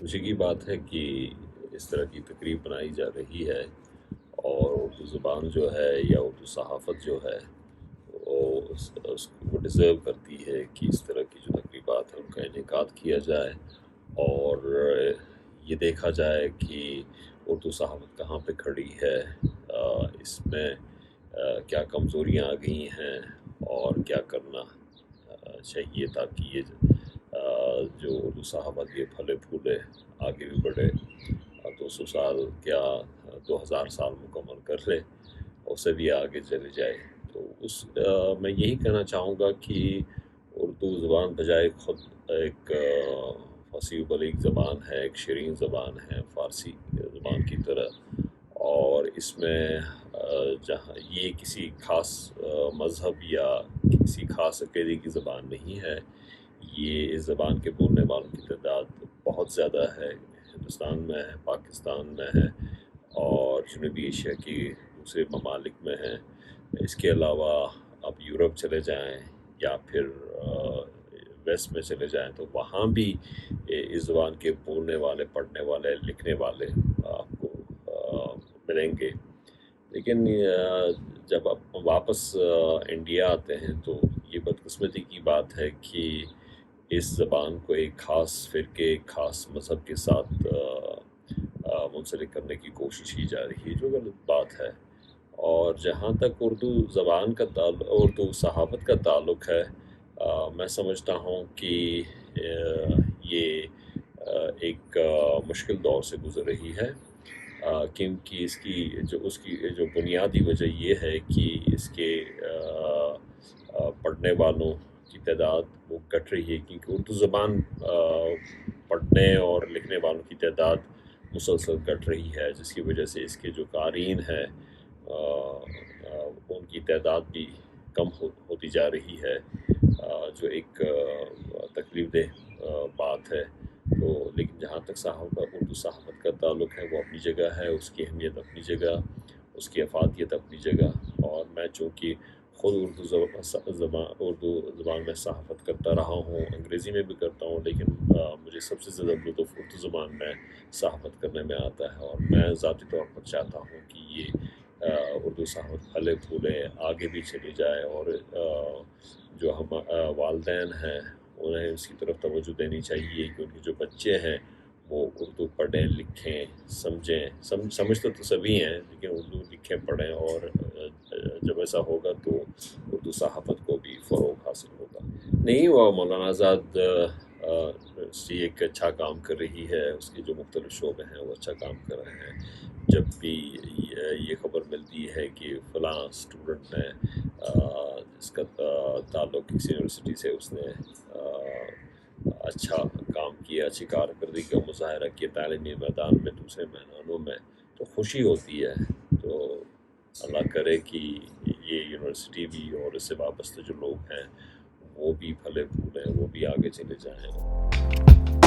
خوشی کی بات ہے کہ اس طرح کی تقریب بنائی جا رہی ہے اور اردو زبان جو ہے یا اردو صحافت جو ہے وہ ڈیزرو کرتی ہے کہ اس طرح کی جو تقریبات ہیں ان کا انعقاد کیا جائے اور یہ دیکھا جائے کہ اردو صحافت کہاں پہ کھڑی ہے، اس میں کیا کمزوریاں آ گئی ہیں اور کیا کرنا چاہیے تاکہ یہ جو اردو صحافت یہ پھلے پھولے آگے بھی بڑھے، 200 سال کیا 2000 سال مکمل کر لے، اس سے بھی آگے چلے جائے۔ تو میں یہی کہنا چاہوں گا کہ اردو زبان بجائے خود ایک فصیح و بلیغ زبان ہے، ایک شیرین زبان ہے فارسی زبان کی طرح، اور اس میں جہاں یہ کسی خاص مذہب یا کسی خاص عقیدے کی زبان نہیں ہے، یہ اس زبان کے بولنے والوں کی تعداد بہت زیادہ ہے، ہندوستان میں ہے، پاکستان میں ہے اور جنوبی ایشیا کی دوسرے ممالک میں ہے۔ اس کے علاوہ آپ یورپ چلے جائیں یا پھر ویسٹ میں چلے جائیں تو وہاں بھی اس زبان کے بولنے والے، پڑھنے والے، لکھنے والے آپ کو ملیں گے۔ لیکن جب آپ واپس انڈیا آتے ہیں تو یہ بدقسمتی کی بات ہے کہ اس زبان کو ایک خاص فرقے، ایک خاص مذہب کے ساتھ منسلک کرنے کی کوشش کی جا رہی ہے، جو غلط بات ہے۔ اور جہاں تک اردو زبان کا اردو صحافت کا تعلق ہے، میں سمجھتا ہوں کہ یہ ایک مشکل دور سے گزر رہی ہے، کیونکہ اس کی جو بنیادی وجہ یہ ہے کہ اس کے پڑھنے والوں کی تعداد وہ گھٹ رہی ہے، کیونکہ اردو زبان پڑھنے اور لکھنے والوں کی تعداد مسلسل گھٹ رہی ہے، جس کی وجہ سے اس کے جو قارئین ہیں ان کی تعداد بھی کم ہوتی جا رہی ہے، جو ایک تکلیف دہ بات ہے۔ تو لیکن جہاں تک اردو صحافت کا تعلق ہے وہ اپنی جگہ ہے، اس کی اہمیت اپنی جگہ، اس کی افادیت اپنی جگہ، اور میں چونکہ خود اردو زبان میں صحافت کرتا رہا ہوں، انگریزی میں بھی کرتا ہوں، لیکن مجھے سب سے زیادہ لطف اردو زبان میں صحافت کرنے میں آتا ہے، اور میں ذاتی طور پر چاہتا ہوں کہ یہ اردو صحافت پھلے پھولے آگے بھی چلی جائے، اور جو ہم والدین ہیں انہیں اس کی طرف توجہ دینی چاہیے کہ ان کے جو بچے ہیں وہ اردو پڑھیں، لکھیں، سمجھتے تو سبھی ہیں لیکن اردو لکھیں، پڑھیں، اور جب ایسا ہوگا تو اردو صحافت کو بھی فروغ حاصل ہوگا۔ نہیں، وہ مولانا آزاد ایک اچھا کام کر رہی ہے، اس کے جو مختلف شعبے ہیں وہ اچھا کام کر رہے ہیں۔ جب بھی یہ خبر ملتی ہے کہ فلاں اسٹوڈنٹ نے جس کا تعلق کسی یونیورسٹی سے، اس نے اچھا کام کیا، اچھی کارکردگی کا مظاہرہ کیا تعلیمی میدان میں، دوسرے میدانوں میں، تو خوشی ہوتی ہے۔ تو اللہ کرے کہ یہ یونیورسٹی بھی اور اس سے وابستہ جو لوگ ہیں وہ بھی پھلے پھولیں، وہ بھی آگے چلے جائیں۔